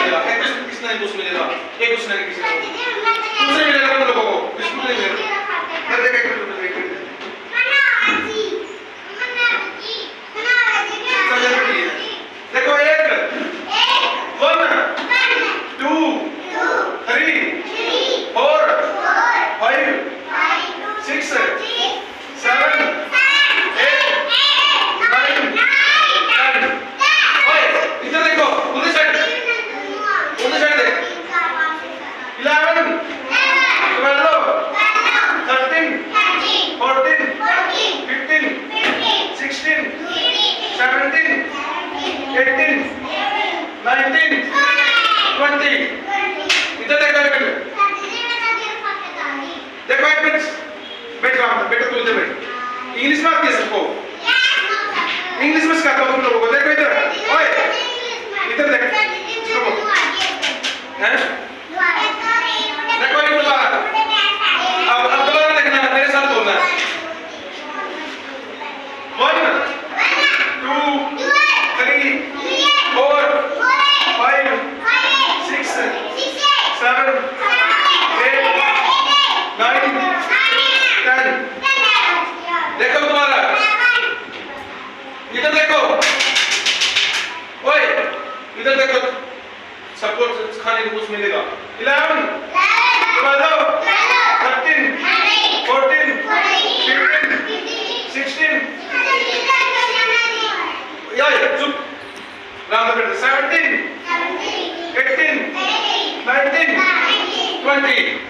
मिलेगा, एक किसने एक कुछ मिलेगा, एक कुछ नहीं किसी को दूसरे मिलेगा तुम लोगों को, बिल्कुल नहीं मिलेगा। मैं देख एक मिनट देखो एक 1 2 3 4 5 6 7 8 9 10 ओए इधर देखो उधर साइड देख 11 12 13 14 15 16 17 18 19 20 इधर देखो एक मिनट देखो एक मिनट बैठ जाओ बेटा तू इधर बैठ इंग्लिश में आती है सबको इंग्लिश में सिखाता हूँ तुम लोगों को देखो इधर ओए इधर देख देखो हैं देखो एक दोबारा अब दोबारा देखना मेरे साथ बोलना 1 2 3 4 5 6 7 8 9 10 देखो दोबारा इधर देखो ओए इधर देखो सबको खाने को कुछ मिलेगा 11 12 13 14 15 16 यार चुप राउंड कर 17 18 19 20